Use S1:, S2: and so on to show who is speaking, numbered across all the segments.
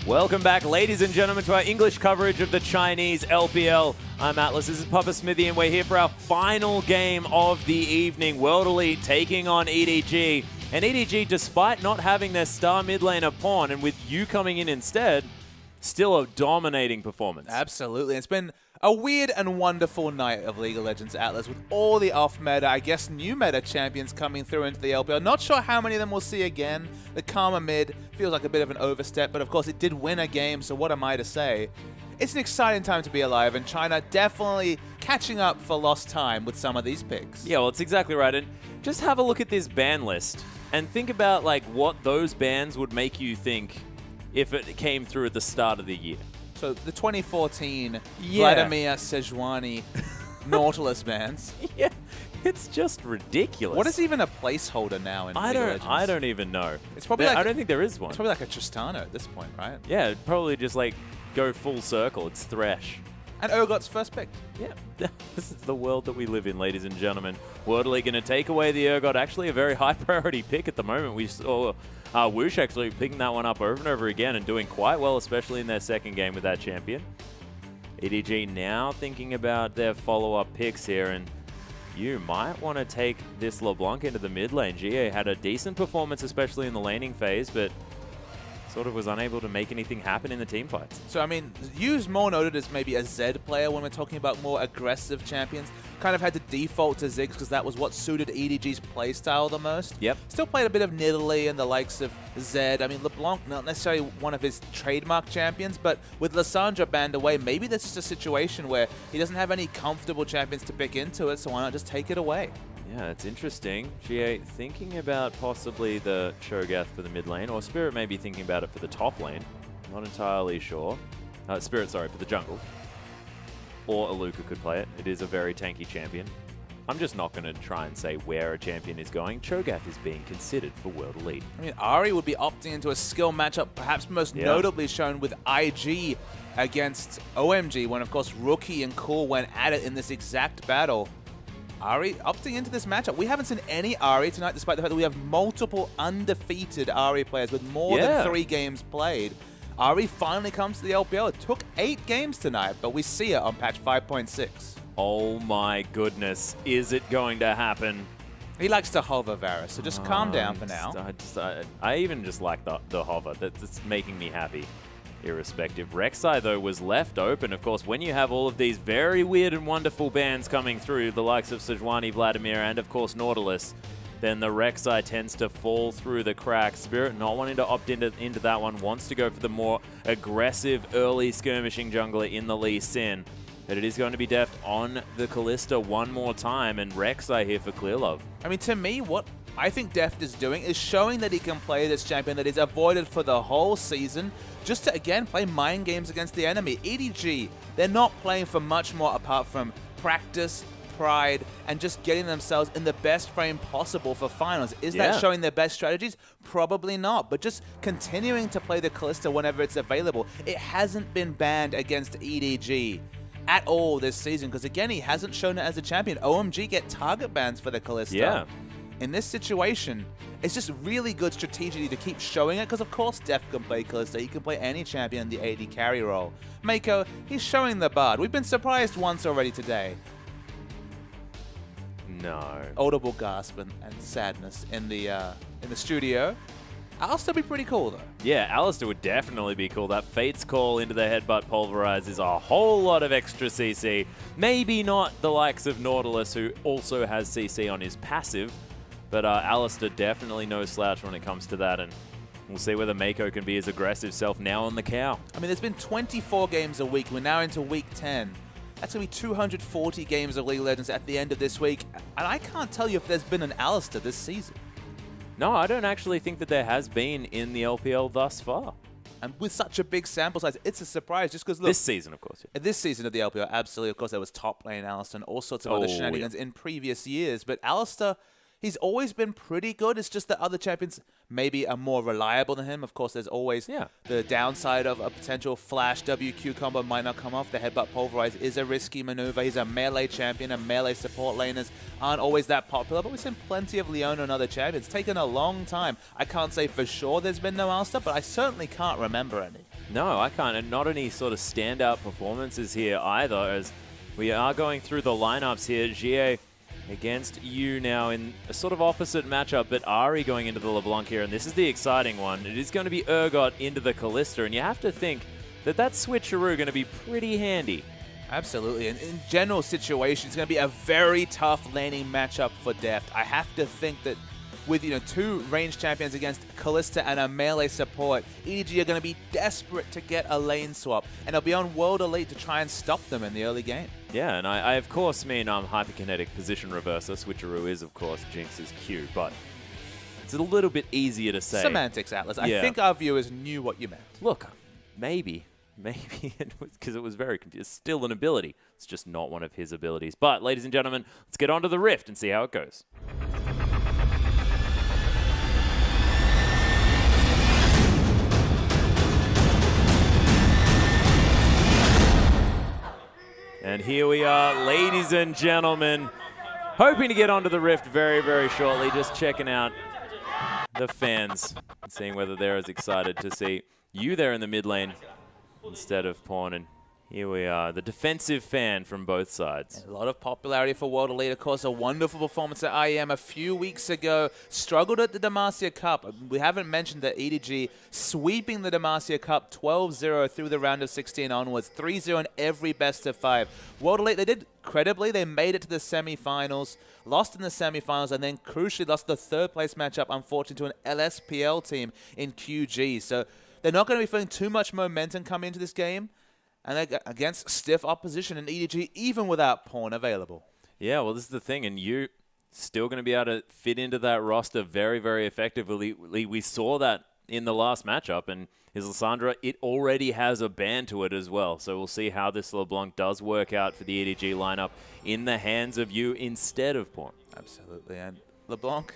S1: Welcome back, ladies and gentlemen, to our English coverage of the Chinese LPL. I'm Atlas, this is Papa Smithy, and we're here for our final game of the evening. World Elite taking on EDG. And EDG, despite not having their star mid laner Pawn, and with you coming in instead, still a dominating performance.
S2: Absolutely. It's been a weird and wonderful night of League of Legends Atlas with all the off-meta, I guess new meta champions coming through into the LPL. Not sure how many of them we'll see again. The Karma mid feels like a bit of an overstep, but of course it did win a game, so what am I to say? It's an exciting time to be alive, and China definitely catching up for lost time with some of these picks.
S1: Yeah, well, it's exactly right. And just have a look at this ban list and think about like what those bans would make you think if it came through at the start of the year.
S2: So the 2014 Vladimir Sejuani Nautilus bans.
S1: Yeah, it's just ridiculous.
S2: What is even a placeholder now in League of Legends?
S1: I don't even know.
S2: It's probably like,
S1: I don't think there is one.
S2: It's probably like a Tristana at this point, right?
S1: Yeah, it'd probably just like go full circle. It's Thresh.
S2: And Urgot's first pick.
S1: Yeah, this is the world that we live in, ladies and gentlemen. World Elite going to take away the Urgot. Actually, a very high priority pick at the moment. We saw Woosh actually picking that one up over and over again and doing quite well, especially in their second game with that champion. EDG now thinking about their follow-up picks here, and you might want to take this LeBlanc into the mid lane. GA had a decent performance, especially in the laning phase, but sort of was unable to make anything happen in the team fights.
S2: So, I mean, Yu's more noted as maybe a Z player when we're talking about more aggressive champions. Kind of had to default to Ziggs because that was what suited EDG's playstyle the most.
S1: Yep.
S2: Still played a bit of Nidalee and the likes of Zed. I mean, LeBlanc, not necessarily one of his trademark champions, but with Lissandra banned away, maybe that's just a situation where he doesn't have any comfortable champions to pick into it, so why not just take it away?
S1: Yeah, it's interesting. GA thinking about possibly the Cho'Gath for the mid lane, or Spirit may be thinking about it for the top lane. Not entirely sure. Spirit, sorry, for the jungle. Or Aluka could play it. It is a very tanky champion. I'm just not going to try and say where a champion is going. Cho'Gath is being considered for World Elite.
S2: I mean, Ahri would be opting into a skill matchup, perhaps most notably shown with IG against OMG, when, of course, Rookie and Cool went at it in this exact battle. Ahri opting into this matchup. We haven't seen any Ahri tonight, despite the fact that we have multiple undefeated Ahri players with more than 3 games played. Ahri finally comes to the LPL. It took 8 games tonight, but we see it on patch 5.6.
S1: Oh my goodness, is it going to happen?
S2: He likes to hover, Varus, so just calm down for now.
S1: I even just like the hover. That's making me happy. Irrespective. Rek'Sai, though, was left open. Of course, when you have all of these very weird and wonderful bans coming through, the likes of Sejuani, Vladimir, and of course Nautilus, then the Rek'Sai tends to fall through the cracks. Spirit not wanting to opt into that one, wants to go for the more aggressive early skirmishing jungler in the Lee Sin. But it is going to be deft on the Kalista one more time, and Rek'Sai here for Clear Love.
S2: I mean, to me, what I think Deft is doing is showing that he can play this champion that is avoided for the whole season, just to, again, play mind games against the enemy. EDG, they're not playing for much more apart from practice, pride, and just getting themselves in the best frame possible for finals. Is that showing their best strategies? Probably not, but just continuing to play the Kalista whenever it's available. It hasn't been banned against EDG at all this season, because again, he hasn't shown it as a champion. OMG get target bans for the Kalista.
S1: Yeah.
S2: In this situation, it's just really good strategically to keep showing it, because of course Def can play Kalista, he can play any champion in the AD carry role. Mako, he's showing the Bard. We've been surprised once already today.
S1: No.
S2: Audible gasp and sadness in the studio. Alistar would be pretty cool, though.
S1: Yeah, Alistar would definitely be cool. That Fate's Call into the headbutt pulverize is a whole lot of extra CC. Maybe not the likes of Nautilus, who also has CC on his passive, but Alistar definitely no slouch when it comes to that, and we'll see whether Mako can be his aggressive self now on the cow.
S2: I mean, there's been 24 games a week. We're now into week 10. That's going to be 240 games of League of Legends at the end of this week, and I can't tell you if there's been an Alistar this season.
S1: No, I don't actually think that there has been in the LPL thus far.
S2: And with such a big sample size, it's a surprise just because, look...
S1: This season, of course. Yeah.
S2: This season of the LPL, absolutely. Of course, there was top lane Alistar and all sorts of other shenanigans in previous years. But Alistar, he's always been pretty good. It's just that other champions maybe are more reliable than him. Of course, there's always the downside of a potential flash WQ combo might not come off. The headbutt pulverize is a risky maneuver. He's a melee champion, and melee support laners aren't always that popular, but we've seen plenty of Leona and other champions. It's taken a long time. I can't say for sure there's been no Alistar, but I certainly can't remember any.
S1: No, I can't. And not any sort of standout performances here either, as we are going through the lineups here. GA against you now in a sort of opposite matchup, but Ari going into the LeBlanc here, and this is the exciting one. It is going to be Urgot into the Kalista, and you have to think that switcheroo going to be pretty handy.
S2: Absolutely. And in general situations, it's going to be a very tough laning matchup for Deft. I have to think that with, two range champions against Kalista and a melee support, EDG are going to be desperate to get a lane swap, and they'll be on World Elite to try and stop them in the early game.
S1: Yeah, and I of course mean hyperkinetic position reverser. Switcheroo is, of course, Jinx's Q, but it's a little bit easier to say.
S2: Semantics, Atlas.
S1: Yeah.
S2: I think our viewers knew what you meant.
S1: Look, maybe, because it was very confusing. It's still an ability. It's just not one of his abilities. But, ladies and gentlemen, let's get on to the Rift and see how it goes. And here we are, ladies and gentlemen, hoping to get onto the Rift very, very shortly. Just checking out the fans and seeing whether they're as excited to see you there in the mid lane instead of Pawn. And here we are, the defensive fan from both sides.
S2: A lot of popularity for World Elite. Of course, a wonderful performance at IEM a few weeks ago. Struggled at the Demacia Cup. We haven't mentioned that EDG sweeping the Demacia Cup 12-0 through the round of 16 onwards. 3-0 in every best of 5. World Elite, they did credibly. They made it to the semifinals, lost in the semifinals, and then crucially lost the third place matchup, unfortunately, to an LSPL team in QG. So they're not going to be feeling too much momentum coming into this game. And they're against stiff opposition in EDG, even without Pawn available. Yeah,
S1: well, this is the thing, and you still going to be able to fit into that roster very, very effectively. We saw that in the last matchup, and his Lissandra, it already has a ban to it as well. So we'll see how this LeBlanc does work out for the EDG lineup in the hands of you instead of Pawn.
S2: Absolutely, and LeBlanc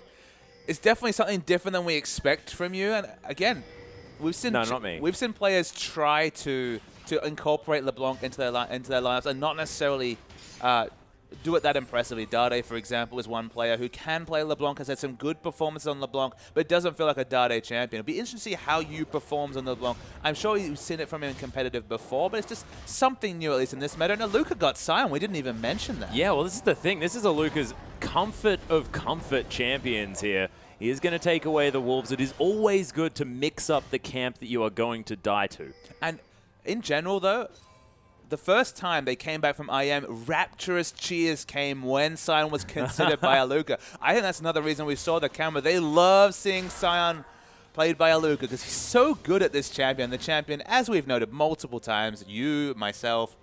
S2: is definitely something different than we expect from you. And again, we've seen
S1: not me.
S2: We've seen players try to incorporate LeBlanc into their lineups and not necessarily do it that impressively. Dade, for example, is one player who can play LeBlanc, has had some good performances on LeBlanc, but doesn't feel like a Dade champion. It'll be interesting to see how you performs on LeBlanc. I'm sure you've seen it from him in competitive before, but it's just something new, at least in this meta. And Aluka got Sion. We didn't even mention that.
S1: Yeah, well, this is the thing. This is Aluka's comfort of comfort champions here. He is going to take away the Wolves. It is always good to mix up the camp that you are going to die to.
S2: And in general, though, the first time they came back from IM, rapturous cheers came when Sion was considered by Aluka. I think that's another reason we saw the camera. They love seeing Sion played by Aluka because he's so good at this champion. The champion, as we've noted multiple times, you, myself,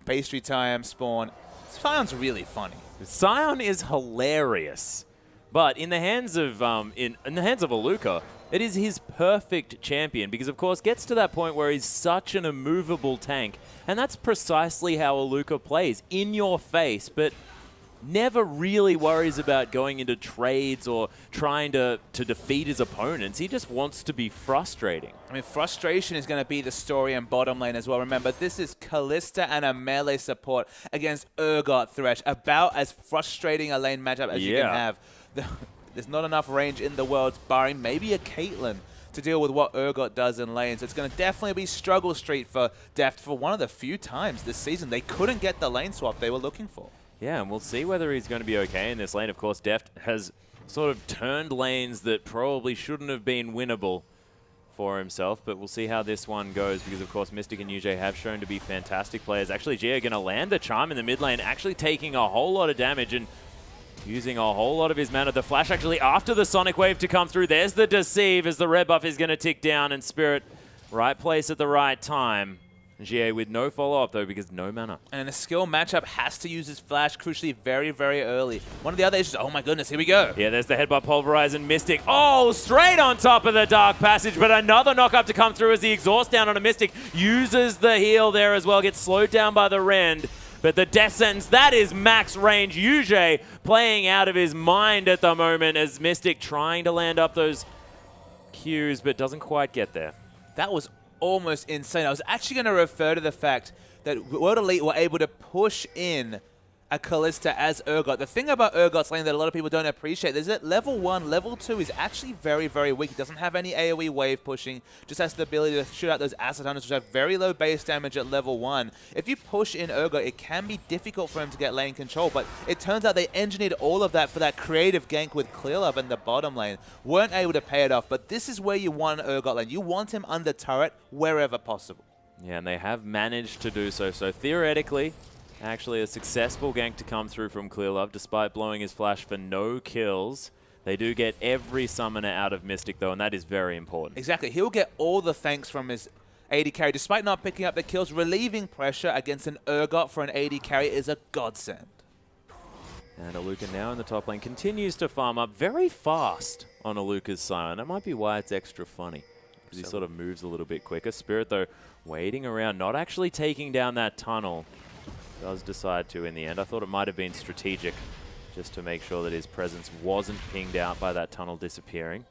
S2: Pastry Time, Spawn, Sion's really funny.
S1: Sion is hilarious. But in the hands of in the hands of Aluka, it is his perfect champion because, of course, gets to that point where he's such an immovable tank. And that's precisely how Aluka plays, in your face, but never really worries about going into trades or trying to defeat his opponents. He just wants to be frustrating.
S2: I mean, frustration is going to be the story in bottom lane as well. Remember, this is Kalista and a melee support against Urgot Thresh. About as frustrating a lane matchup as you can have. There's not enough range in the world, barring maybe a Caitlyn, to deal with what Urgot does in lane. So it's going to definitely be struggle street for Deft for one of the few times this season they couldn't get the lane swap they were looking for.
S1: Yeah, and we'll see whether he's going to be okay in this lane. Of course, Deft has sort of turned lanes that probably shouldn't have been winnable for himself, but we'll see how this one goes because, of course, Mystic and UJ have shown to be fantastic players. Actually, Gia going to land the charm in the mid lane, actually taking a whole lot of damage and using a whole lot of his mana. The flash actually after the Sonic Wave to come through. There's the Deceive as the red buff is going to tick down, and Spirit, right place at the right time. GA with no follow-up, though, because no mana.
S2: And a skill matchup has to use his flash, crucially, very, very early. One of the other issues, oh my goodness, here we go.
S1: Yeah, there's the headbutt Pulverize and Mystic. Oh, straight on top of the Dark Passage, but another knock-up to come through as the exhaust down on a Mystic. Uses the heal there as well, gets slowed down by the Rend. But the Death Sentence, that is max range. UJ playing out of his mind at the moment as Mystic trying to land up those Qs, but doesn't quite get there.
S2: That was almost insane. I was actually going to refer to the fact that World Elite were able to push in a Kalista as Urgot. The thing about Urgot's lane that a lot of people don't appreciate is that level 1, level 2 is actually very, very weak. He doesn't have any AoE wave pushing, just has the ability to shoot out those Acid Hunters, which have very low base damage at level 1. If you push in Urgot, it can be difficult for him to get lane control, but it turns out they engineered all of that for that creative gank with ClearLove in the bottom lane. Weren't able to pay it off, but this is where you want Urgot lane. You want him under turret wherever possible.
S1: Yeah, and they have managed to do so. So theoretically, actually a successful gank to come through from ClearLove, despite blowing his flash for no kills. They do get every summoner out of Mystic, though, and that is very important.
S2: Exactly. He'll get all the thanks from his AD carry. Despite not picking up the kills, relieving pressure against an Urgot for an AD carry is a godsend.
S1: And Aluka now in the top lane continues to farm up very fast on Aluka's side. And that might be why it's extra funny, because he sort of moves a little bit quicker. Spirit, though, waiting around, not actually taking down that tunnel. Does decide to in the end. I thought it might have been strategic just to make sure that his presence wasn't pinged out by that tunnel disappearing.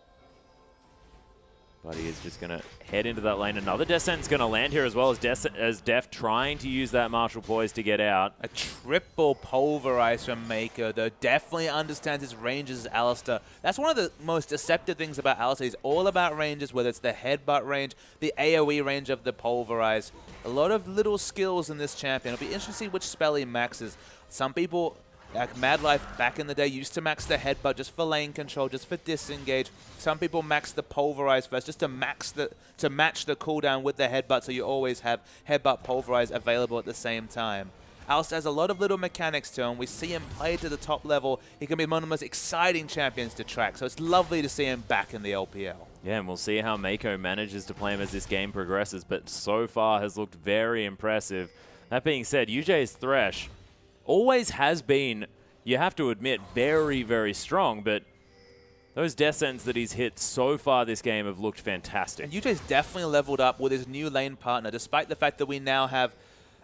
S1: But he is just going to head into that lane. Another Death Sentence going to land here as well as Def trying to use that Martial Poise to get out.
S2: A triple pulverize from Mako, though. Definitely understands his ranges as Alistar. That's one of the most deceptive things about Alistar. He's all about ranges, whether it's the headbutt range, the AoE range of the pulverize. A lot of little skills in this champion. It'll be interesting to see which spell he maxes. Some people, like Mad Life back in the day, used to max the headbutt just for lane control, just for disengage. Some people max the pulverize first just to match the cooldown with the headbutt, so you always have headbutt pulverize available at the same time. Alistar has a lot of little mechanics to him. We see him play to the top level. He can be one of the most exciting champions to track, so it's lovely to see him back in the LPL.
S1: Yeah, and we'll see how Mako manages to play him as this game progresses, but so far has looked very impressive. That being said, UJ's Thresh always has been, you have to admit, very, very strong, but those death sentence that he's hit so far this game have looked fantastic.
S2: And UJ's definitely leveled up with his new lane partner, despite the fact that we now have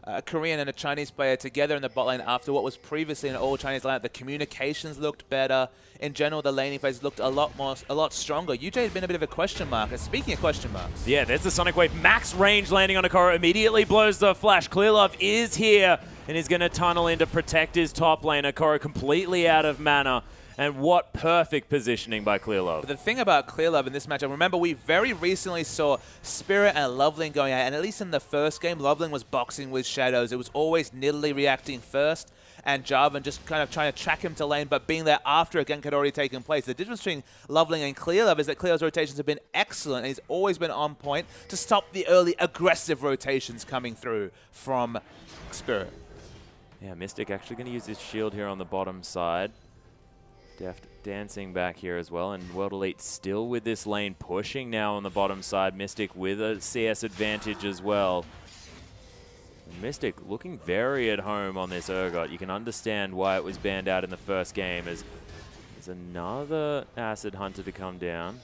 S2: a Korean and a Chinese player together in the bot lane after what was previously an all-Chinese lineup. The communications looked better. In general, the laning phase looked a lot stronger. UJ had been a bit of a question mark. And speaking of question marks.
S1: Yeah, there's the Sonic Wave. Max range landing on Akoro. Immediately blows the flash. ClearLove is here and is going to tunnel in to protect his top lane. Akoro completely out of mana. And what perfect positioning by ClearLove.
S2: But the thing about ClearLove in this matchup, remember we very recently saw Spirit and Loveling going at it, and at least in the first game, Loveling was boxing with Shadows. It was always Nidalee reacting first, and Jarvan just kind of trying to track him to lane, but being there after a gank had already taken place. The difference between Loveling and ClearLove is that ClearLove's rotations have been excellent, and he's always been on point to stop the early aggressive rotations coming through from Spirit.
S1: Yeah, Mystic actually going to use his shield here on the bottom side. Deft dancing back here as well, and World Elite still with this lane, pushing now on the bottom side. Mystic with a CS advantage as well. Mystic looking very at home on this Urgot. You can understand why it was banned out in the first game, as there's another Acid Hunter to come down.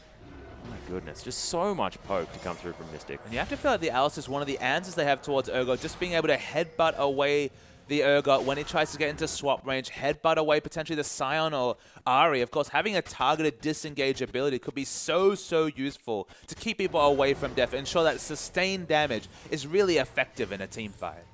S1: Oh my goodness, just so much poke to come through from Mystic.
S2: And you have to feel like the Alice is one of the answers they have towards Urgot, just being able to headbutt away the Urgot when he tries to get into swap range, headbutt away potentially the Sion or Ahri. Of course, having a targeted disengage ability could be so useful to keep people away from Def, ensure that sustained damage is really effective in a team fight.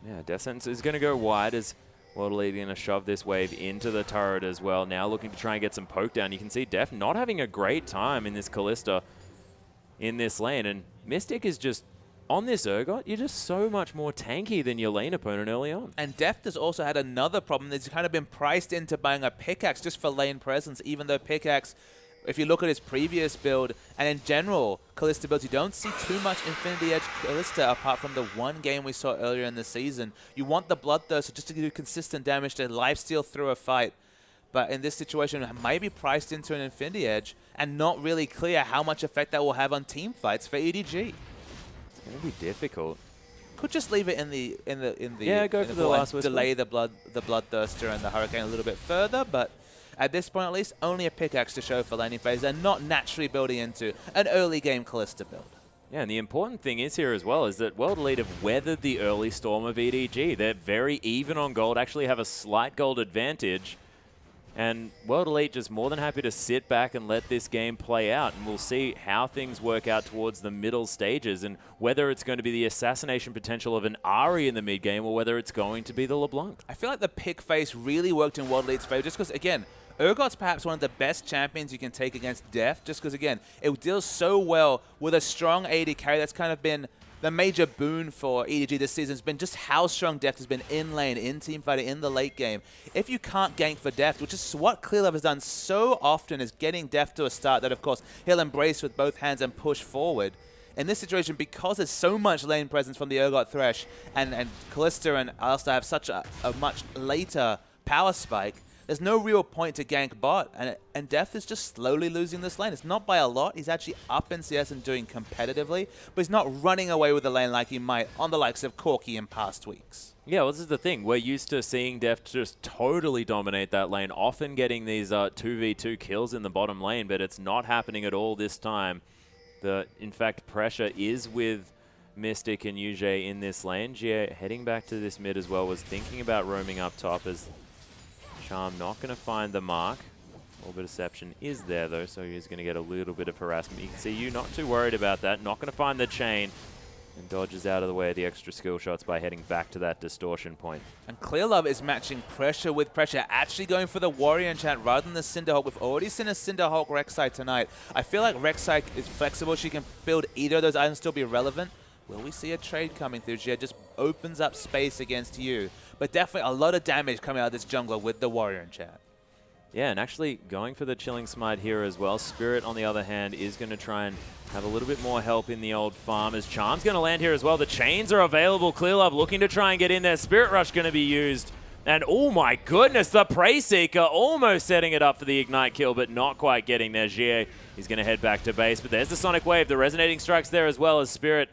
S1: Yeah, Death Sentence is going to go wide as World Elite going to shove this wave into the turret as well. Now looking to try and get some poke down. You can see Def not having a great time in this Kalista in this lane, and Mystic is just on this Urgot, you're just so much more tanky than your lane opponent early on.
S2: And Deft has also had another problem. He's kind of been priced into buying a pickaxe just for lane presence, even though pickaxe, if you look at his previous build, and in general, Kalista builds, you don't see too much Infinity Edge Kalista apart from the one game we saw earlier in the season. You want the Bloodthirster just to do consistent damage to lifesteal through a fight. But in this situation, it might be priced into an Infinity Edge and not really clear how much effect that will have on team fights for EDG.
S1: It's going to be difficult.
S2: Could just leave it in the
S1: yeah, go for the last whisper.
S2: Delay the Bloodthirster and the Hurricane a little bit further, but at this point at least, only a pickaxe to show for laning phase and not naturally building into an early game Kalista build.
S1: Yeah, and the important thing is here as well is that World Elite have weathered the early storm of EDG. They're very even on gold, actually have a slight gold advantage. And World Elite just more than happy to sit back and let this game play out. And we'll see how things work out towards the middle stages and whether it's going to be the assassination potential of an Ahri in the mid game or whether it's going to be the LeBlanc.
S2: I feel like the pick face really worked in World Elite's favor just because, again, Urgot's perhaps one of the best champions you can take against Deft just because, again, it deals so well with a strong AD carry. That's kind of been the major boon for EDG this season has been just how strong Deft has been in lane, in teamfighting, in the late game. If you can't gank for Deft, which is what Clearlove has done so often, is getting Deft to a start that, of course, he'll embrace with both hands and push forward. In this situation, because there's so much lane presence from the Urgot Thresh, and Kalista and Alistar have such a much later power spike, there's no real point to gank bot, and Deft is just slowly losing this lane. It's not by a lot. He's actually up in CS and doing competitively, but he's not running away with the lane like he might on the likes of Corki in past weeks.
S1: Yeah, well, this is the thing. We're used to seeing Deft just totally dominate that lane, often getting these 2v2 kills in the bottom lane, but it's not happening at all this time. In fact, pressure is with Mystic and UJ in this lane. Jie heading back to this mid as well, was thinking about roaming up top as Charm not going to find the mark. Orbit Deception is there though, so he's going to get a little bit of harassment. You can see you not too worried about that. Not going to find the chain. And dodges out of the way of the extra skill shots by heading back to that distortion point.
S2: And Clearlove is matching pressure with pressure, actually going for the Warrior enchant rather than the Cinderhawk. We've already seen a Cinderhawk Rek'Sai tonight. I feel like Rek'Sai is flexible. She can build either of those items, still be relevant. Will we see a trade coming through? Jia just opens up space against you. But definitely a lot of damage coming out of this jungler with the Warrior enchant.
S1: Yeah, and actually going for the Chilling Smite here as well. Spirit, on the other hand, is going to try and have a little bit more help in the old farm as Charm's going to land here as well. The chains are available. Clearlove looking to try and get in there. Spirit Rush going to be used. And oh my goodness, the Prey Seeker almost setting it up for the Ignite kill, but not quite getting there. Jie is going to head back to base, but there's the Sonic Wave. The Resonating Strike's there as well as Spirit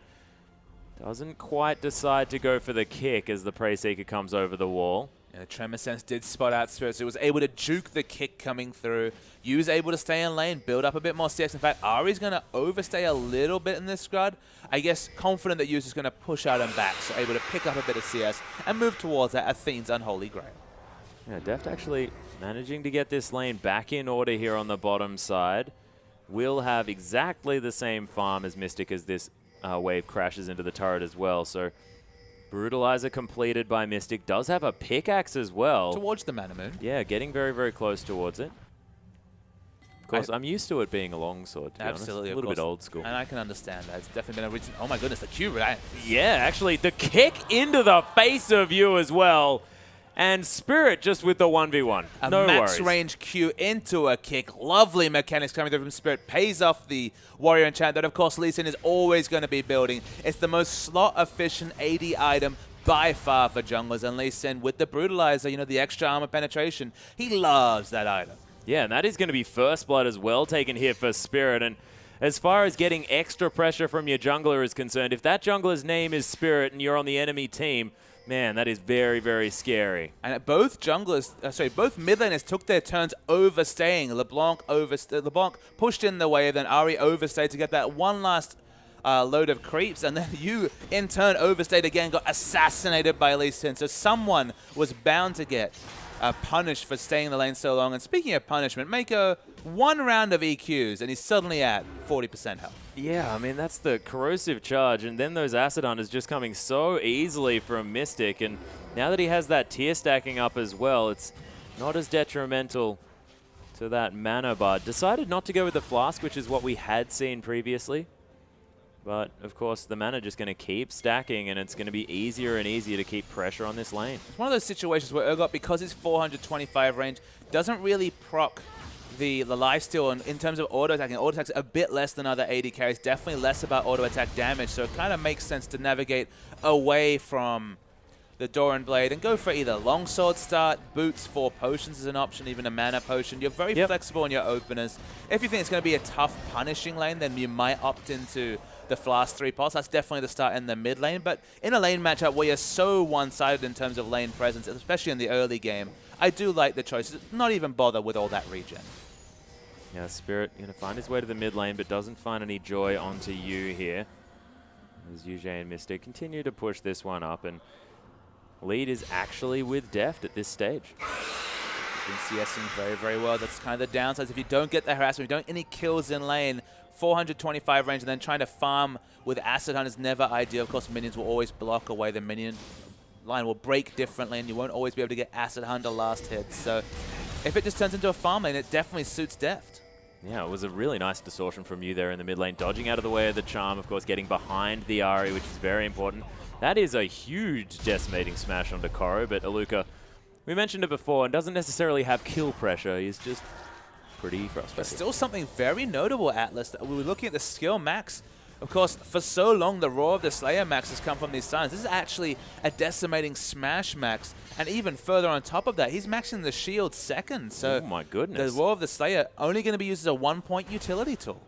S1: doesn't quite decide to go for the kick as the Prey Seeker comes over the wall.
S2: Yeah, the Tremor Sense did spot out Spirit, so he was able to juke the kick coming through. Yu's able to stay in lane, build up a bit more CS. In fact, Ahri's going to overstay a little bit in this scrud. I guess confident that Yu's is going to push out and back, so able to pick up a bit of CS and move towards that Athene's Unholy Grail.
S1: Yeah, Deft actually managing to get this lane back in order here on the bottom side. Will have exactly the same farm as Mystic as this wave crashes into the turret as well. So Brutalizer completed by Mystic. Does have a pickaxe as well.
S2: Towards the Mana Moon.
S1: Yeah, getting very, very close towards it. Of course, I'm used to it being a longsword, to be honest.
S2: Absolutely,
S1: A little bit old school.
S2: And I can understand that. It's definitely been a reason. Oh my goodness, the Q, right?
S1: Yeah, actually, the kick into the face of you as well. And Spirit just with the 1v1. No
S2: max
S1: worries.
S2: range Q into a kick. Lovely mechanics coming through from Spirit. Pays off the Warrior enchant that, of course, Lee Sin is always going to be building. It's the most slot-efficient AD item by far for junglers. And Lee Sin with the Brutalizer, you know, the extra armor penetration, he loves that item.
S1: Yeah, and that is going to be First Blood as well taken here for Spirit. And as far as getting extra pressure from your jungler is concerned, if that jungler's name is Spirit and you're on the enemy team, man, that is very, very scary.
S2: And both junglers, both mid laners took their turns overstaying. LeBlanc pushed in the wave, then Ahri overstayed to get that one last load of creeps, and then you, in turn, overstayed again, got assassinated by Lee Sin. So someone was bound to get punished for staying in the lane so long. And speaking of punishment, make one round of EQs, and he's suddenly at 40% health.
S1: Yeah, I mean, that's the corrosive charge, and then those Acid Hunters just coming so easily from Mystic, and now that he has that tier stacking up as well, it's not as detrimental to that mana bar. Decided not to go with the Flask, which is what we had seen previously, but of course the mana just going to keep stacking, and it's going to be easier and easier to keep pressure on this lane.
S2: It's one of those situations where Urgot, because his 425 range, doesn't really proc the lifesteal in terms of auto attacking. Auto attack's a bit less than other AD carries, definitely less about auto attack damage, so it kind of makes sense to navigate away from the Doran Blade and go for either longsword start, boots for potions is an option, even a mana potion. You're very flexible in your openers. If you think it's going to be a tough punishing lane, then you might opt into the Flask 3 pulse. That's definitely the start in the mid lane, but in a lane matchup where you're so one-sided in terms of lane presence, especially in the early game, I do like the choices. Not even bother with all that regen.
S1: Yeah, Spirit going to find his way to the mid lane, but doesn't find any joy onto you here. As UJ and Mystic continue to push this one up, and lead is actually with Deft at this stage.
S2: been CSing very, very well. That's kind of the downsides. If you don't get the harassment, you don't get any kills in lane, 425 range, and then trying to farm with Acid Hunt is never ideal. Of course, minions will always block away. The minion line will break differently, and you won't always be able to get Acid Hunt a last hit. So if it just turns into a farm lane, it definitely suits Deft.
S1: Yeah, it was a really nice distortion from you there in the mid lane, dodging out of the way of the charm, of course, getting behind the Ahri, which is very important. That is a huge decimating smash onto Koro, but Aluka, we mentioned it before, and doesn't necessarily have kill pressure. He's just pretty frustrated.
S2: But still something very notable, Atlas. We were looking at the skill max. Of course, for so long, the Roar of the Slayer max has come from these Scions. This is actually a decimating smash max. And even further on top of that, he's maxing the shield second. So
S1: oh my goodness.
S2: The Roar of the Slayer only going to be used as a 1-point utility tool.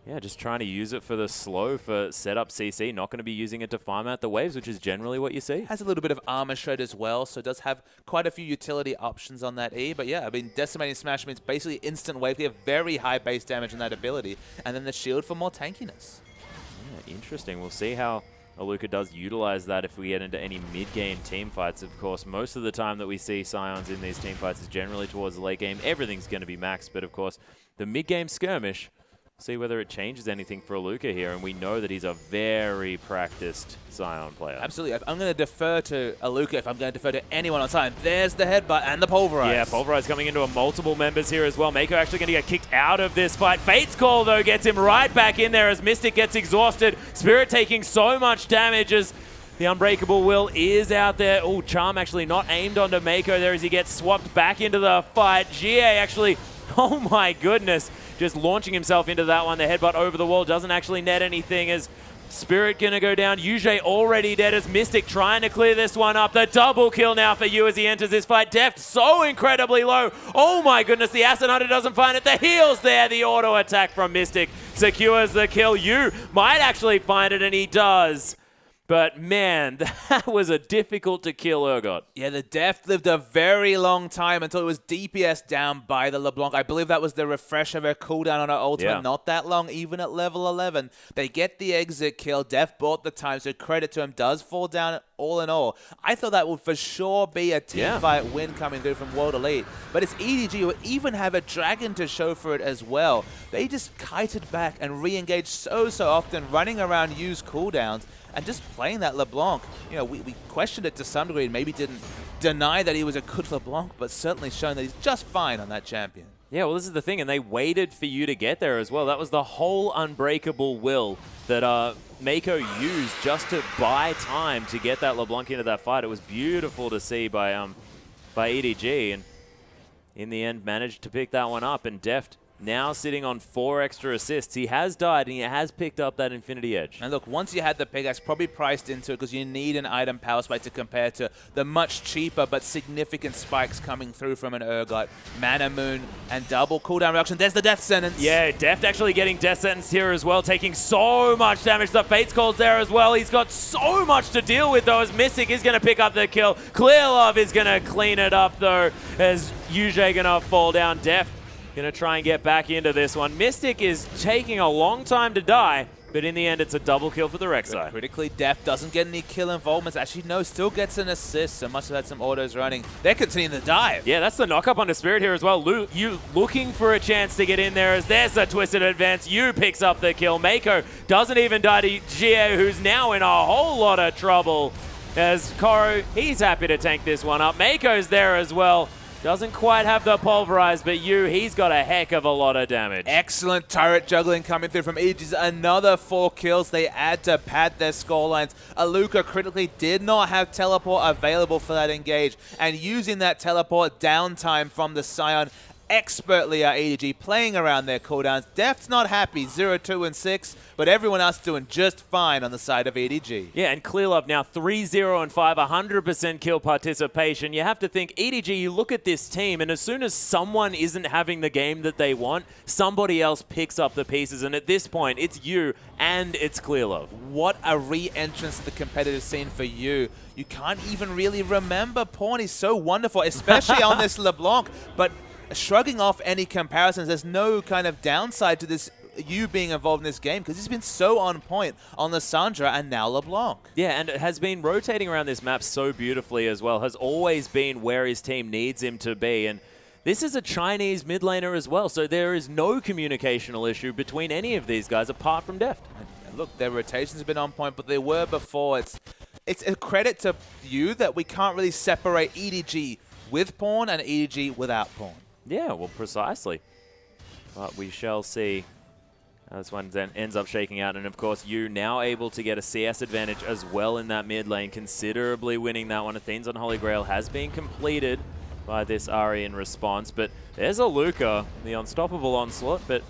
S1: Yeah, just trying to use it for the slow, for setup CC. Not going to be using it to farm out the waves, which is generally what you see.
S2: Has a little bit of armor shred as well, so it does have quite a few utility options on that E. But yeah, I mean, decimating smash means basically instant wave. You have very high base damage in that ability. And then the shield for more tankiness.
S1: Yeah, interesting. We'll see how Aluka does utilize that if we get into any mid-game team fights. Of course, most of the time that we see Scions in these team fights is generally towards the late game. Everything's going to be maxed, but of course, the mid-game skirmish, see whether it changes anything for Aluka here, and we know that he's a very practiced Scion player.
S2: Absolutely. I'm going to defer to Aluka if I'm going to defer to anyone on Scion. There's the headbutt and the Pulverize.
S1: Yeah, Pulverize coming into a multiple members here as well. Mako actually going to get kicked out of this fight. Fate's Call, though, gets him right back in there as Mystic gets exhausted. Spirit taking so much damage as the Unbreakable Will is out there. Oh, Charm actually not aimed onto Mako there as he gets swapped back into the fight. GA actually, oh my goodness, just launching himself into that one. The headbutt over the wall doesn't actually net anything as Spirit gonna go down. Yuji already dead as Mystic trying to clear this one up. The double kill now for you as he enters this fight. Deft so incredibly low. Oh my goodness, the Acid Hunter doesn't find it. The heals there. The auto attack from Mystic secures the kill. You might actually find it, and he does. But man, that was a difficult to kill Urgot.
S2: Yeah, the Deft lived a very long time until it was DPS down by the LeBlanc. I believe that was the refresh of her cooldown on her ultimate.
S1: Yeah.
S2: Not that long, even at level 11. They get the exit kill. Deft bought the time, so credit to him. Does fall down all in all. I thought that would for sure be a team fight win coming through from World Elite. But it's EDG who even have a dragon to show for it as well. They just kited back and re-engaged so often, running around, use cooldowns, and just playing that LeBlanc. You know, we questioned it to some degree and maybe didn't deny that he was a good LeBlanc, but certainly shown that he's just fine on that champion.
S1: Yeah, well, this is the thing, and they waited for you to get there as well. That was the whole Unbreakable Will that Mako used just to buy time to get that LeBlanc into that fight. It was beautiful to see by EDG, and in the end managed to pick that one up. And Deft now sitting on 4 extra assists. He has died, and he has picked up that Infinity Edge.
S2: And look, once you had the pickaxe, probably priced into it because you need an item power spike to compare to the much cheaper but significant spikes coming through from an Urgot, Mana Moon, and double cooldown reduction. There's the Death Sentence.
S1: Yeah, Deft actually getting Death Sentence here as well, taking so much damage. The Fate's Call's there as well. He's got so much to deal with, though, as Mystic is going to pick up the kill. Clear Love is going to clean it up, though, as Yuji going to fall down. Deft going to try and get back into this one. Mystic is taking a long time to die, but in the end, it's a double kill for the Rek'Sai.
S2: Critically, Deft doesn't get any kill involvements. Actually, no, still gets an assist, so must have had some autos running. They're continuing to dive.
S1: Yeah, that's the knock-up onto Spirit here as well. You looking for a chance to get in there as there's a Twisted Advance. You picks up the kill. Mako doesn't even die to Jie, who's now in a whole lot of trouble. As Koro, he's happy to tank this one up. Mako's there as well. Doesn't quite have the Pulverize, but he's got a heck of a lot of damage.
S2: Excellent turret juggling coming through from EDG. Another 4 kills they add to pad their scorelines. Aluka critically did not have teleport available for that engage, and using that teleport downtime from the Scion expertly are EDG playing around their cooldowns. Deft's not happy, 0, 2, and 6, but everyone else doing just fine on the side of EDG.
S1: Yeah, and Clear Love now 3, 0, and 5, 100% kill participation. You have to think, EDG, you look at this team, and as soon as someone isn't having the game that they want, somebody else picks up the pieces, and at this point, it's you and it's Clear Love.
S2: What a re-entrance to the competitive scene for you. You can't even really remember Pawn. He's so wonderful, especially on this LeBlanc, but shrugging off any comparisons, there's no kind of downside to this you being involved in this game because he's been so on point on the Sandra and now LeBlanc.
S1: Yeah, and it has been rotating around this map so beautifully as well, has always been where his team needs him to be, and This is a Chinese mid laner as well, so there is no communicational issue between any of these guys apart from Deft.
S2: And look, their rotations have been on point, but they were before. It's a credit to you that we can't really separate EDG with Pawn and EDG without Pawn.
S1: Yeah, well, precisely. But we shall see how this one then ends up shaking out. And, of course, you now able to get a CS advantage as well in that mid lane, considerably winning that one. Athene's on Holy Grail has been completed by this Ahri in response. But there's a Luca, the unstoppable onslaught, but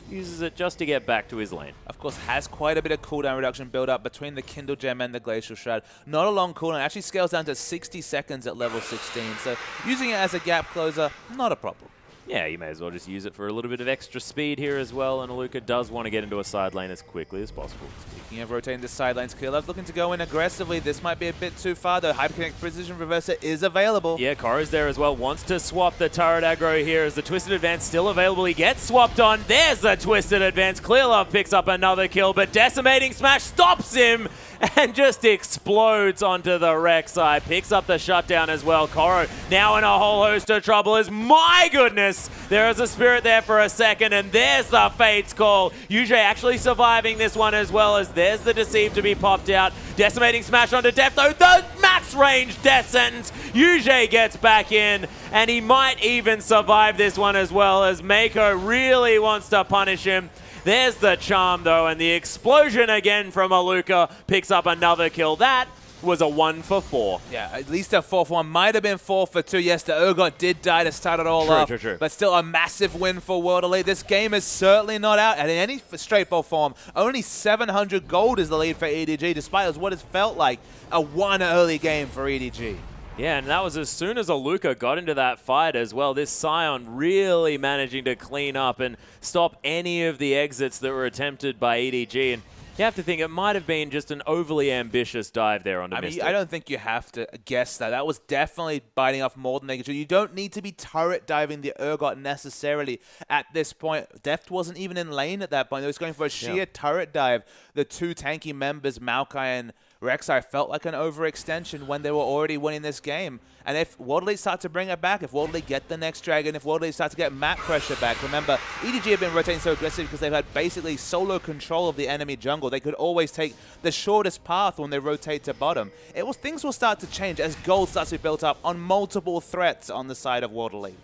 S1: uses it just to get back to his lane.
S2: Of course, has quite a bit of cooldown reduction build up between the Kindle Gem and the Glacial Shroud. Not a long cooldown. Actually scales down to 60 seconds at level 16. So using it as a gap closer, not a problem.
S1: Yeah, you may as well just use it for a little bit of extra speed here as well, and Luca does want to get into a side lane as quickly as possible.
S2: Speaking of rotating the side lanes, Killab's looking to go in aggressively. This might be a bit too far, though. Hyperconnect Precision Reverser is available.
S1: Yeah, Koro's there as well. Wants to swap the turret aggro here as the Twisted Advance still available. He gets swapped on. There's the Twisted Advance. Clearlove picks up another kill, but Decimating Smash stops him and just explodes onto the Rek'Sai. Picks up the shutdown as well. Koro now in a whole host of trouble as, my goodness, there is a Spirit there for a second, and there's the Fate's Call. Yujie actually surviving this one as well, as there's the Deceive to be popped out. Decimating Smash onto Deft, though, the max range death sentence. Yujie gets back in, and he might even survive this one as well, as Mako really wants to punish him. There's the charm, though, and the explosion again from Aluka picks up another kill. That was a 1 for 4.
S2: Yeah, at least a 4 for 1. Might have been 4 for 2. Yes, the Urgot did die to start it all off.
S1: True.
S2: But still a massive win for World Elite. This game is certainly not out in any straight ball form. Only 700 gold is the lead for EDG, despite what has felt like a one early game for EDG.
S1: Yeah, and that was as soon as Aluka got into that fight as well. This Scion really managing to clean up and stop any of the exits that were attempted by EDG. And you have to think it might have been just an overly ambitious dive there onto Mystic.
S2: I don't think you have to guess that. That was definitely biting off more than they could do. You don't need to be turret diving the Urgot necessarily at this point. Deft wasn't even in lane at that point. They was going for a sheer turret dive. The two tanky members, Maokai and Rek'Sai, felt like an overextension when they were already winning this game. And if World Elite start to bring it back, if World Elite get the next Dragon, if World Elite start to get map pressure back, remember, EDG have been rotating so aggressive because they've had basically solo control of the enemy jungle. They could always take the shortest path when they rotate to bottom. Things will start to change as gold starts to be built up on multiple threats on the side of World Elite.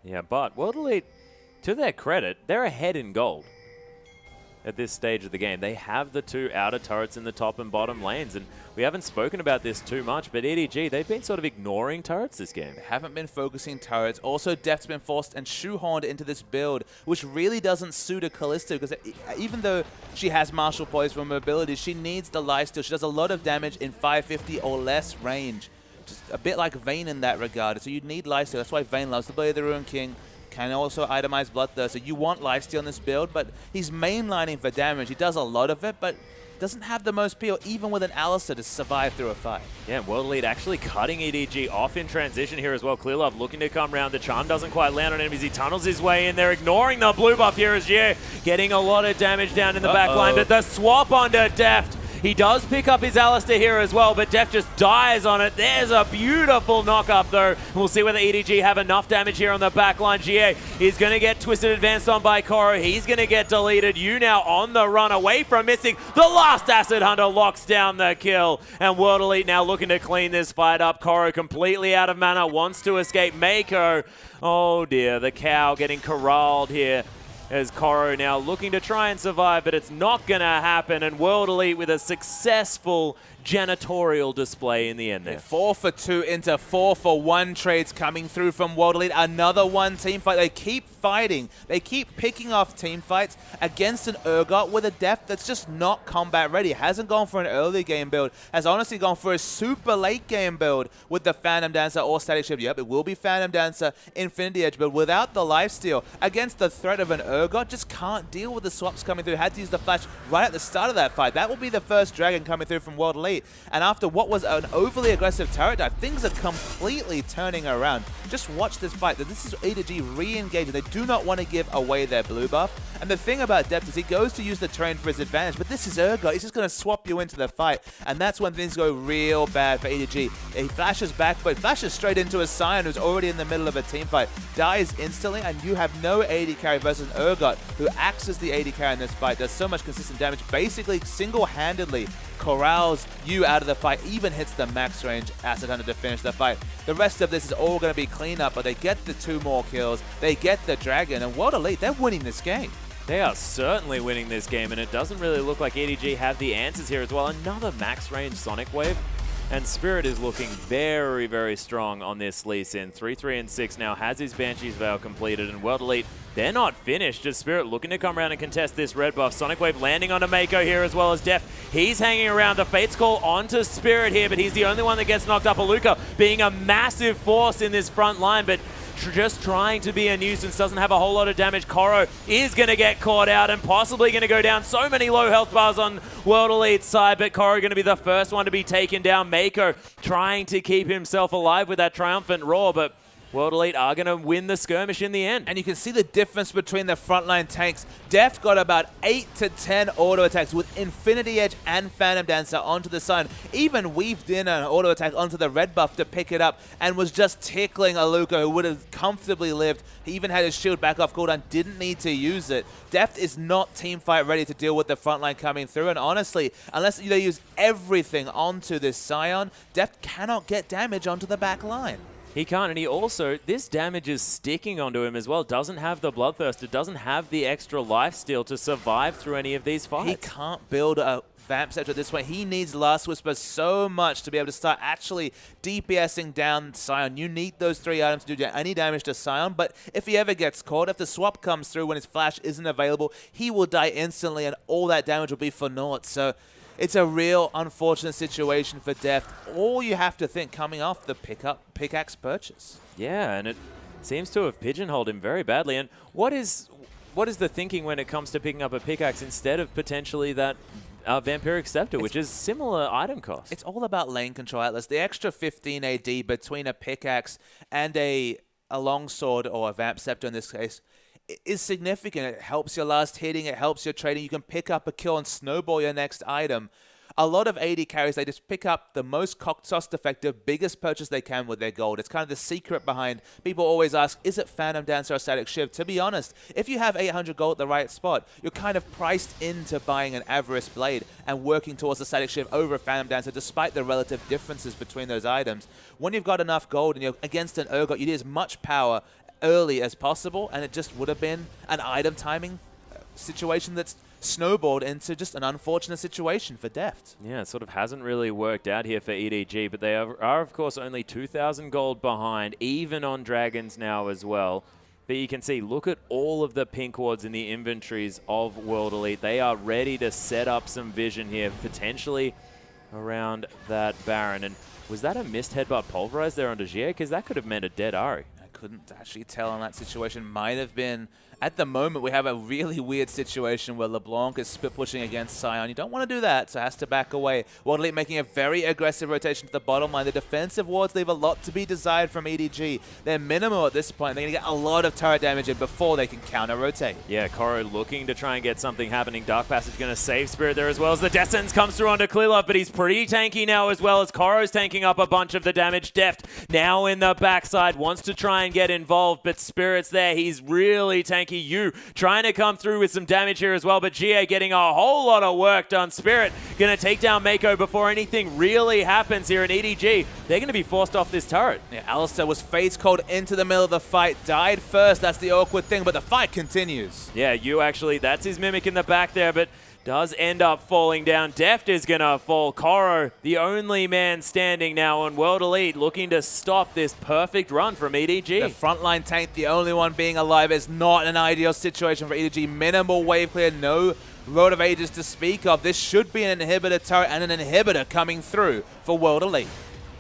S1: Yeah, but World Elite, to their credit, they're ahead in gold at this stage of the game. They have the two outer turrets in the top and bottom lanes, and we haven't spoken about this too much, but EDG, they've been sort of ignoring turrets this game.
S2: They haven't been focusing turrets. Also, Deft's been forced and shoehorned into this build, which really doesn't suit a Kalista, because even though she has Martial Poise for mobility, she needs the lifesteal. She does a lot of damage in 550 or less range. Just a bit like Vayne in that regard. So you need lifesteal. That's why Vayne loves the Blade of the Ruined King. Can also itemize Bloodthirst. So you want lifesteal in this build, but he's mainlining for damage. He does a lot of it, but doesn't have the most peel, even with an Alistar, to survive through a fight.
S1: Yeah, World Elite actually cutting EDG off in transition here as well. Clearlove looking to come round. The charm doesn't quite land on enemies. He tunnels his way in. They're ignoring the blue buff here as Jie getting a lot of damage down in the back line, but the swap onto Deft. He does pick up his Alistar here as well, but Deft just dies on it. There's a beautiful knock-up, though. We'll see whether EDG have enough damage here on the backline. Jie is going to get twisted advanced on by Koro. He's going to get deleted. You now on the run away from Mystic. The last Acid Hunter locks down the kill. And World Elite now looking to clean this fight up. Koro completely out of mana, wants to escape. Mako, oh dear, the cow getting corralled here. As Koro now looking to try and survive, but it's not going to happen. And World Elite with a successful janitorial display in the end there.
S2: 4 for 2 into 4 for 1 trades coming through from World Elite. Another one team fight. They keep fighting. They keep picking off team fights against an Urgot with a Deft that's just not combat ready. Hasn't gone for an early game build. Has honestly gone for a super late game build with the Phantom Dancer or Static Shift. Yep, it will be Phantom Dancer, Infinity Edge, but without the lifesteal against the threat of an Urgot. Urgot just can't deal with the swaps coming through. Had to use the flash right at the start of that fight. That will be the first Dragon coming through from World Elite. And after what was an overly aggressive turret dive, things are completely turning around. Just watch this fight. This is EDG re-engaging. They do not want to give away their blue buff. And the thing about Deft is he goes to use the terrain for his advantage, but this is Urgot. He's just going to swap you into the fight. And that's when things go real bad for EDG. He flashes back, but flashes straight into a Sion who's already in the middle of a team fight. Dies instantly, and you have no AD carry versus Urgot, who acts as the AD carry in this fight, does so much consistent damage, basically single-handedly corrals you out of the fight, even hits the max range Acid Hunter to finish the fight. The rest of this is all going to be cleanup, but they get the 2 more kills, they get the Dragon, and World Elite, they're winning this game.
S1: They are certainly winning this game, and it doesn't really look like EDG have the answers here as well. Another max range Sonic Wave. And Spirit is looking very, very strong on this Lee Sin. 3-3 and 6 now, has his Banshee's Veil completed, and World Elite, they're not finished. Just Spirit looking to come around and contest this red buff. Sonic Wave landing onto Mako here as well as Deft. He's hanging around. The Fate's Call onto Spirit here, but he's the only one that gets knocked up. Aluka being a massive force in this front line, but just trying to be a nuisance, doesn't have a whole lot of damage. Koro is going to get caught out and possibly going to go down. So many low health bars on World Elite's side, but Koro going to be the first one to be taken down. Mako trying to keep himself alive with that triumphant roar, but World Elite are going to win the skirmish in the end.
S2: And you can see the difference between the frontline tanks. Deft got about 8 to 10 auto attacks with Infinity Edge and Phantom Dancer onto the side. Even weaved in an auto attack onto the red buff to pick it up and was just tickling Aluka, who would have comfortably lived. He even had his shield back off cooldown, didn't need to use it. Deft is not team fight ready to deal with the frontline coming through, and honestly, unless they use everything onto this Sion, Deft cannot get damage onto the back line.
S1: He can't, and he also, this damage is sticking onto him as well. Doesn't have the Bloodthirst. It doesn't have the extra lifesteal to survive through any of these fights.
S2: He can't build a Vamp Scepter this way. He needs Last Whisper so much to be able to start actually DPSing down Sion. You need those 3 items to do any damage to Sion, but if he ever gets caught, if the swap comes through when his flash isn't available, he will die instantly, and all that damage will be for naught. So it's a real unfortunate situation for Deft. All you have to think coming off the pickaxe purchase.
S1: Yeah, and it seems to have pigeonholed him very badly. And what is the thinking when it comes to picking up a pickaxe instead of potentially that Vampiric Scepter, which is similar item cost?
S2: It's all about lane control, Atlas. The extra 15 AD between a pickaxe and a longsword, or a Vamp Scepter in this case, is significant. It helps your last hitting, it helps your trading. You can pick up a kill and snowball your next item. A lot of AD carries, they just pick up the most cost-effective, biggest purchase they can with their gold. It's kind of the secret behind. People always ask, is it Phantom Dancer or Static Shiv? To be honest, if you have 800 gold at the right spot, you're kind of priced into buying an Avarice Blade and working towards a Static Shiv over a Phantom Dancer, despite the relative differences between those items. When you've got enough gold and you're against an Urgot, you need as much power early as possible, and it just would have been an item timing situation that's snowballed into just an unfortunate situation for Deft.
S1: Yeah, it sort of hasn't really worked out here for EDG, but they are of course only 2,000 gold behind, even on Dragons now as well. But you can see, look at all of the pink wards in the inventories of World Elite. They are ready to set up some vision here, potentially around that Baron. And was that a missed headbutt pulverized there onto Jie? Because that could have meant a dead Ahri.
S2: Couldn't actually tell on that situation. Might have been. At the moment, we have a really weird situation where LeBlanc is split pushing against Sion. You don't want to do that, so has to back away. World Elite making a very aggressive rotation to the bottom line. The defensive wards leave a lot to be desired from EDG. They're minimal at this point. They're going to get a lot of turret damage in before they can counter-rotate.
S1: Yeah, Koro looking to try and get something happening. Dark Passage going to save Spirit there as well as the Death Sentence comes through onto Clearlove, but he's pretty tanky now as well as Koro's tanking up a bunch of the damage. Deft now in the backside, wants to try and get involved, but Spirit's there. He's really tanky. You trying to come through with some damage here as well, but GA getting a whole lot of work done. Spirit going to take down Mako before anything really happens here in EDG. They're going to be forced off this turret.
S2: Yeah, Alistair was face cold into the middle of the fight, died first. That's the awkward thing, but the fight continues.
S1: Yeah, you actually, that's his Mimic in the back there, but does end up falling down. Deft is going to fall. Koro, the only man standing now on World Elite, looking to stop this perfect run from EDG.
S2: The frontline tank, the only one being alive, is not an ideal situation for EDG. Minimal wave clear, no Road of Ages to speak of. This should be an inhibitor turret and an inhibitor coming through for World Elite.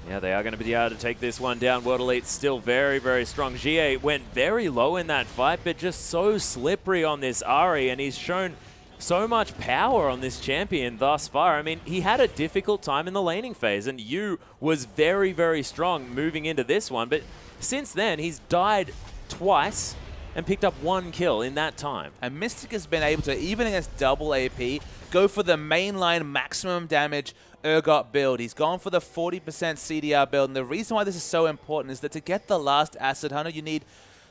S1: Yeah, they are going to be able to take this one down. World Elite still very, very strong. GA went very low in that fight, but just so slippery on this Ahri, and he's shown so much power on this champion thus far. I mean, he had a difficult time in the laning phase, and Yu was very, very strong moving into this one, but since then, he's died twice and picked up 1 kill in that time.
S2: And Mystic has been able to, even against double AP, go for the mainline maximum damage Urgot build. He's gone for the 40% CDR build, and the reason why this is so important is that to get the last Acid Hunter, you need,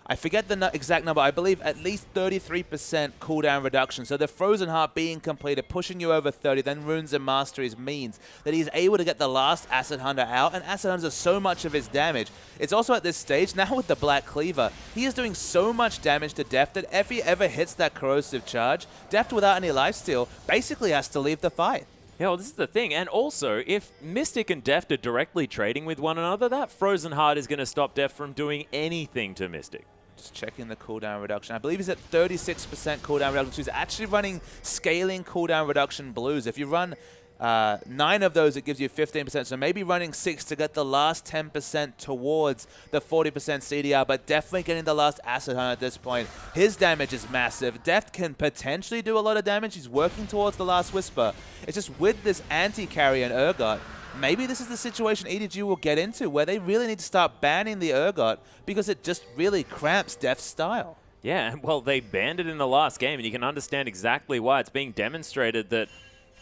S2: I forget the exact number, I believe at least 33% cooldown reduction. So the Frozen Heart being completed, pushing you over 30, then Runes and Masteries means that he's able to get the last Acid Hunter out, and Acid Hunters are so much of his damage. It's also at this stage, now with the Black Cleaver, he is doing so much damage to Deft that if he ever hits that corrosive charge, Deft without any lifesteal basically has to leave the fight.
S1: Yeah, well, this is the thing. And also, if Mystic and Deft are directly trading with one another, that Frozen Heart is going to stop Deft from doing anything to Mystic.
S2: Just checking the cooldown reduction. I believe he's at 36% cooldown reduction. So he's actually running scaling cooldown reduction blues. If you run 9 of those, it gives you 15%. So maybe running 6 to get the last 10% towards the 40% CDR, but definitely getting the last Acid Hunter at this point. His damage is massive. Deft can potentially do a lot of damage. He's working towards the last Whisper. It's just with this anti-carry and Urgot, maybe this is the situation EDG will get into where they really need to start banning the Urgot because it just really cramps Deft's style.
S1: Yeah, well, they banned it in the last game, and you can understand exactly why. It's being demonstrated that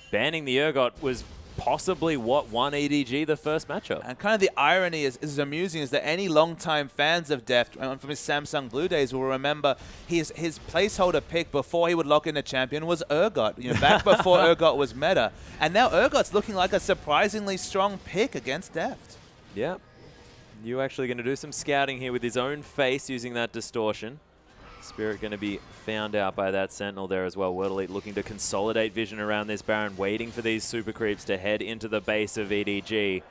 S1: banning the Urgot was possibly what won EDG the first matchup.
S2: And kind of the irony is amusing is that any longtime fans of Deft from his Samsung Blue days will remember his placeholder pick before he would lock in a champion was Urgot, you know, back before Urgot was meta. And now Urgot's looking like a surprisingly strong pick against Deft.
S1: Yeah. You actually going to do some scouting here with his own face using that distortion. Spirit going to be found out by that Sentinel there as well. World Elite looking to consolidate vision around this Baron, waiting for these super creeps to head into the base of EDG.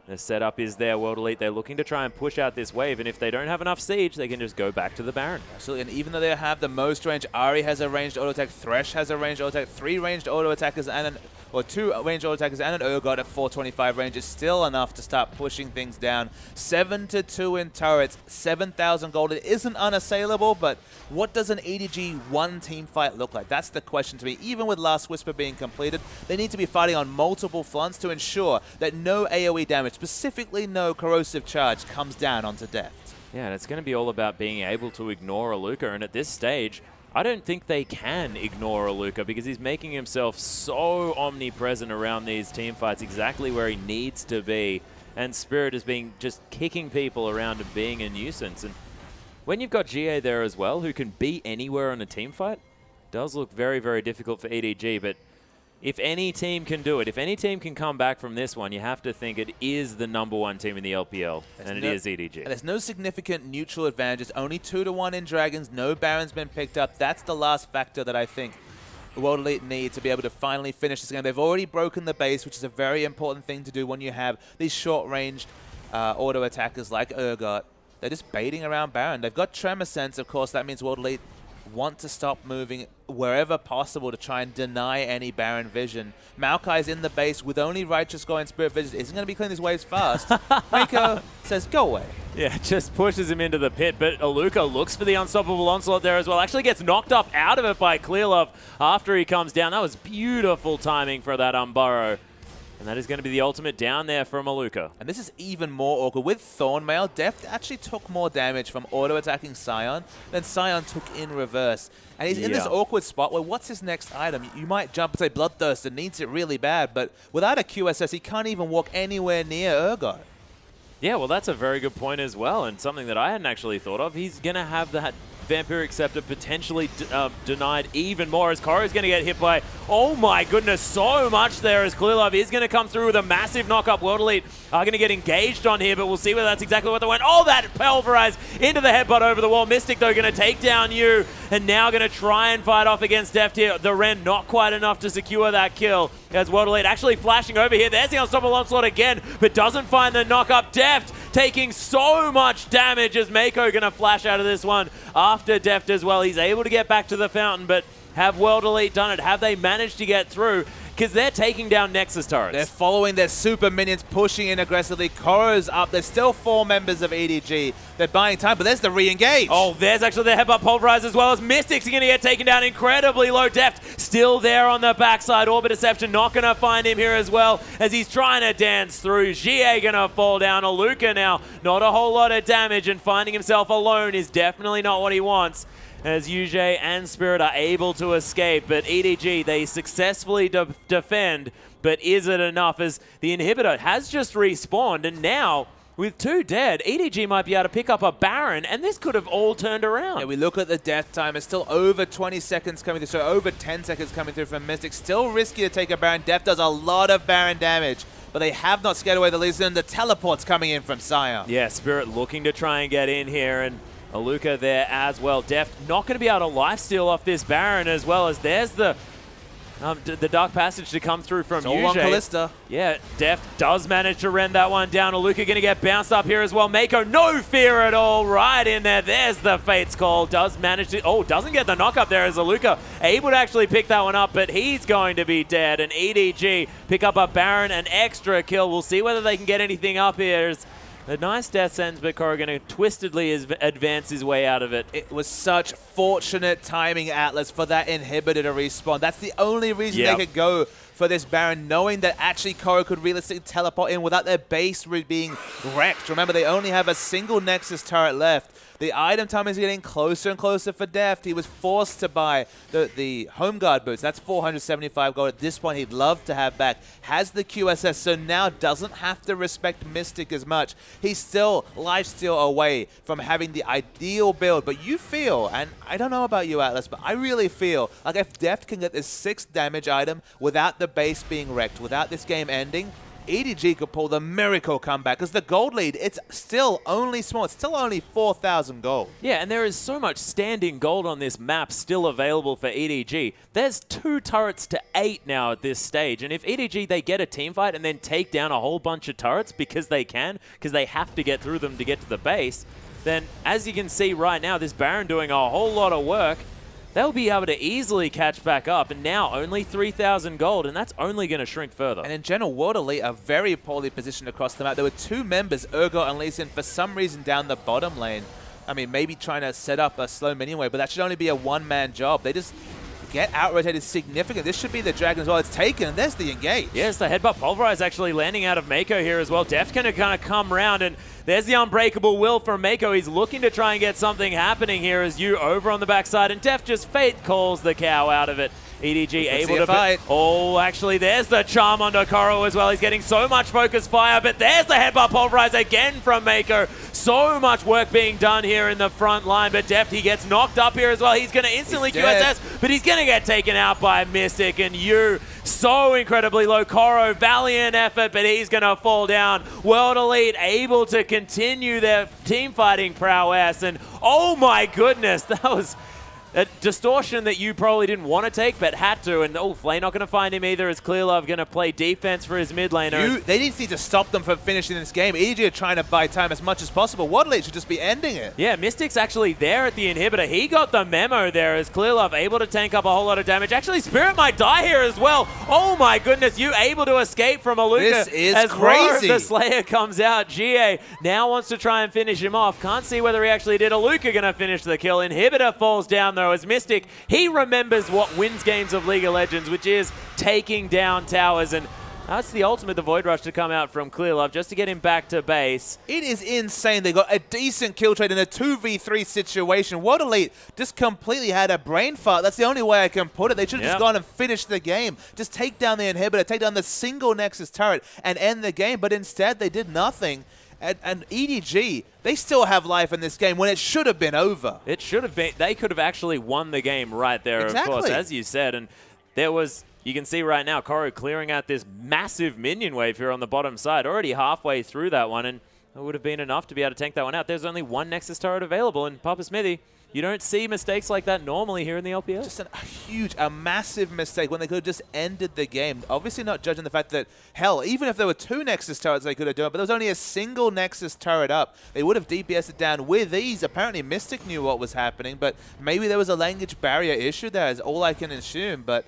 S1: The setup is there, World Elite. They're looking to try and push out this wave, and if they don't have enough siege, they can just go back to the Baron.
S2: Absolutely, and even though they have the most range, Ahri has a ranged auto attack, Thresh has a ranged auto attack, 3 ranged auto attackers and or 2 ranged auto attackers and an Urgot at 425 range is still enough to start pushing things down. 7-2 in turrets, 7,000 gold. It isn't unassailable, but what does an EDG 1 team fight look like? That's the question to me. Even with Last Whisper being completed, they need to be fighting on multiple fronts to ensure that no AoE damage, specifically no corrosive charge, comes down onto Deft.
S1: Yeah, and it's going to be all about being able to ignore Aluka, and at this stage, I don't think they can ignore Aluka because he's making himself so omnipresent around these team fights, exactly where he needs to be. And Spirit is being just kicking people around and being a nuisance. And when you've got GA there as well, who can be anywhere in a team fight, does look very, very difficult for EDG. But if any team can do it, if any team can come back from this one, you have to think it is the #1 team in the LPL, and it is EDG.
S2: And there's no significant neutral advantages. Only 2-1 in Dragons. No Baron's been picked up. That's the last factor that I think World Elite need to be able to finally finish this game. They've already broken the base, which is a very important thing to do when you have these short-range auto attackers like Urgot. They're just baiting around Baron. They've got Tremor Sense, of course. That means World Elite want to stop moving wherever possible to try and deny any Baron vision. Maokai's in the base with only Righteous going Spirit Vision. Isn't going to be clearing these waves fast. Mako says, go away.
S1: Yeah, just pushes him into the pit, but Aluka looks for the unstoppable onslaught there as well. Actually gets knocked up out of it by Clearlove after he comes down. That was beautiful timing for that Unburrow. And that is going to be the ultimate down there from Aluka.
S2: And this is even more awkward. With Thornmail, Deft actually took more damage from auto-attacking Sion than Sion took in reverse. And he's in this awkward spot where what's his next item? You might jump and say Bloodthirst and needs it really bad, but without a QSS, he can't even walk anywhere near Urgot.
S1: Yeah, well, that's a very good point as well, and something that I hadn't actually thought of. He's going to have that Vampiric Scepter potentially denied even more as Koro's going to get hit by, oh my goodness, so much there as Clearlove is going to come through with a massive knock-up. World Elite are going to get engaged on here, but we'll see whether that's exactly what they want. Oh, that pulverized into the headbutt over the wall. Mystic, though, going to take down Yu, and now going to try and fight off against Deft here. The Ren not quite enough to secure that kill as World Elite actually flashing over here. There's the unstoppable onslaught again, but doesn't find the knock-up. Deft taking so much damage as Mako going to flash out of this one after Deft as well. He's able to get back to the fountain, but have World Elite done it? Have they managed to get through? because they're taking down Nexus turrets.
S2: They're following their super minions, pushing in aggressively. Koro's up. There's still 4 members of EDG. They're buying time, but there's the re-engage.
S1: Oh, there's actually the headbutt pulverize as well as Mystics are going to get taken down incredibly low. Deft still there on the backside. Orbit Deception not going to find him here as well as he's trying to dance through. Jie going to fall down. Aluka now, not a whole lot of damage, and finding himself alone is definitely not what he wants, as Yujie and Spirit are able to escape. But EDG, they successfully defend, but is it enough, as the inhibitor has just respawned, and now with 2 dead, EDG might be able to pick up a Baron, and this could have all turned around.
S2: Yeah, we look at the death time. It's still over 20 seconds coming through, so over 10 seconds coming through from Mystic. Still risky to take a Baron. Deft does a lot of Baron damage, but they have not scared away the Lee Sin. The teleport's coming in from Sire.
S1: Yeah, Spirit looking to try and get in here, and Aluka there as well. Deft not going to be able to lifesteal off this Baron, as well as there's the Dark Passage to come through from
S2: All on
S1: Yujie.
S2: Callista.
S1: Yeah, Deft does manage to rend that one down. Aluka going to get bounced up here as well. Mako, no fear at all, right in there. There's the Fate's Call. Does manage to, doesn't get the knock up there as Aluka able to actually pick that one up, but he's going to be dead. And EDG pick up a Baron, an extra kill. We'll see whether they can get anything up here. A nice death sentence, but Koro going to twistedly advance his way out of it.
S2: It was such fortunate timing, Atlas, for that inhibitor to respawn. That's the only reason they could go for this Baron, knowing that actually Koro could realistically teleport in without their base being wrecked. Remember, they only have a single Nexus turret left. The item time is getting closer and closer for Deft. He was forced to buy the Home Guard boots. That's 475 gold. At this point, he'd love to have back. Has the QSS, so now doesn't have to respect Mystic as much. He's still lifesteal away from having the ideal build. But you feel, and I don't know about you, Atlas, but I really feel like if Deft can get this 6 damage item without the base being wrecked, without this game ending, EDG could pull the miracle comeback, because the gold lead, it's still only small. It's still only 4,000 gold.
S1: Yeah, and there is so much standing gold on this map still available for EDG. There's 2 turrets to 8 now at this stage, and if EDG, they get a team fight and then take down a whole bunch of turrets because they have to get through them to get to the base, then as you can see right now, this Baron doing a whole lot of work, they'll be able to easily catch back up, and now only 3,000 gold, and that's only going to shrink further.
S2: And in general, World Elite are very poorly positioned across the map. There were 2 members, Urgot and Lee Sin, for some reason down the bottom lane. I mean, maybe trying to set up a slow minion wave, but that should only be a one-man job. They just get out-rotated significant. This should be the Dragon as well. It's taken, and there's the engage.
S1: Yes, the headbutt pulverize actually landing out of Mako here as well. Deft going to kind of come around, and there's the unbreakable will from Mako. He's looking to try and get something happening here as you over on the backside, and Deft just fate calls the cow out of it. EDG able to
S2: fight.
S1: Oh, actually, there's the charm onto Koro as well. He's getting so much focus fire, but there's the headbutt pulverize again from Mako. So much work being done here in the front line, but Deft, he gets knocked up here as well. He's going to instantly QSS, but he's going to get taken out by Mystic, and you so incredibly low. Koro, valiant effort, but he's going to fall down. World Elite able to continue their team fighting prowess, and oh my goodness, that was a distortion that you probably didn't want to take, but had to. And Flay not going to find him either, as Clearlove going to play defense for his mid laner.
S2: They need to stop them from finishing this game. EDG are trying to buy time as much as possible. Wadley should just be ending it.
S1: Yeah, Mystic's actually there at the inhibitor. He got the memo there, as Clearlove able to tank up a whole lot of damage. Actually, Spirit might die here as well. Oh my goodness, you able to escape from Aluka.
S2: This is
S1: as
S2: crazy.
S1: The Slayer comes out. GA now wants to try and finish him off. Can't see whether he actually did. Aluka going to finish the kill. Inhibitor falls down though, as Mystic, he remembers what wins games of League of Legends, which is taking down towers, and that's the ultimate, the Void Rush to come out from Clearlove just to get him back to base.
S2: It is insane. They got a decent kill trade in a 2v3 situation. World Elite just completely had a brain fart. That's the only way I can put it. They should have just gone and finished the game. Just take down the inhibitor, take down the single Nexus turret, and end the game. But instead, they did nothing. And EDG, they still have life in this game when it should have been over.
S1: It should have been. They could have actually won the game right there, of course, as you said. And there was, you can see right now, Koro clearing out this massive minion wave here on the bottom side, already halfway through that one, and it would have been enough to be able to tank that one out. There's only one Nexus turret available, and Papa Smithy, you don't see mistakes like that normally here in the LPL.
S2: Just a massive mistake when they could have just ended the game. Obviously not judging the fact that, hell, even if there were 2 Nexus turrets they could have done it, but there was only a single Nexus turret up. They would have DPS'd it down with ease. Apparently Mystic knew what was happening, but maybe there was a language barrier issue there is all I can assume, but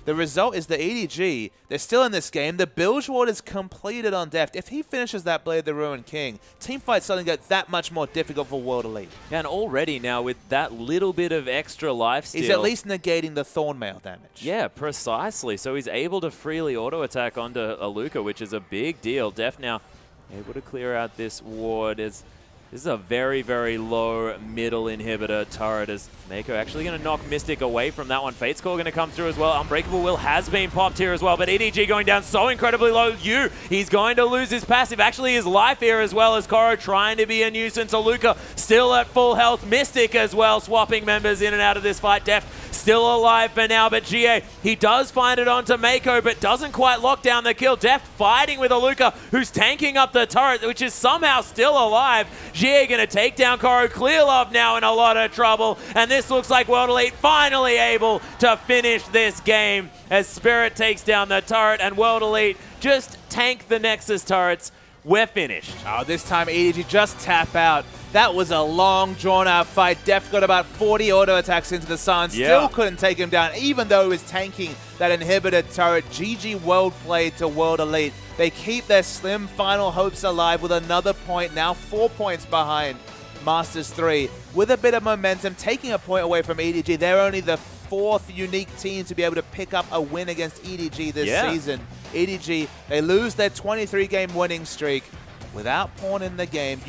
S2: The result is the EDG, they're still in this game. The bilge ward is completed on Deft. If he finishes that Blade of the Ruined King, teamfight suddenly gets that much more difficult for World Elite.
S1: Yeah, and already now with that little bit of extra life steal,
S2: he's at least negating the Thornmail damage.
S1: Yeah, precisely. So he's able to freely auto-attack onto Aluka, which is a big deal. Deft now able to clear out this ward. This is a very, very low middle inhibitor turret. Is Mako actually going to knock Mystic away from that one? Fate's Call going to come through as well. Unbreakable Will has been popped here as well, but EDG going down so incredibly low. He's going to lose his passive. Actually, his life here as well as Koro trying to be a nuisance. Aluka still at full health. Mystic as well, swapping members in and out of this fight. Deft still alive for now, but GA, he does find it onto Mako, but doesn't quite lock down the kill. Deft fighting with Aluka, who's tanking up the turret, which is somehow still alive. GA going to take down Koro. Clear Love now in a lot of trouble, and this looks like World Elite finally able to finish this game as Spirit takes down the turret, and World Elite just tank the Nexus turrets. We're finished.
S2: Oh, this time EDG just tap out. That was a long, drawn-out fight. Deft got about 40 auto attacks into the sun. Still couldn't take him down, even though he was tanking that inhibitor turret. GG well played to World Elite. They keep their slim final hopes alive with another point, now 4 points behind Masters 3. With a bit of momentum, taking a point away from EDG. They're only the 4th unique team to be able to pick up a win against EDG this season. EDG, they lose their 23-game winning streak without pawn in the game.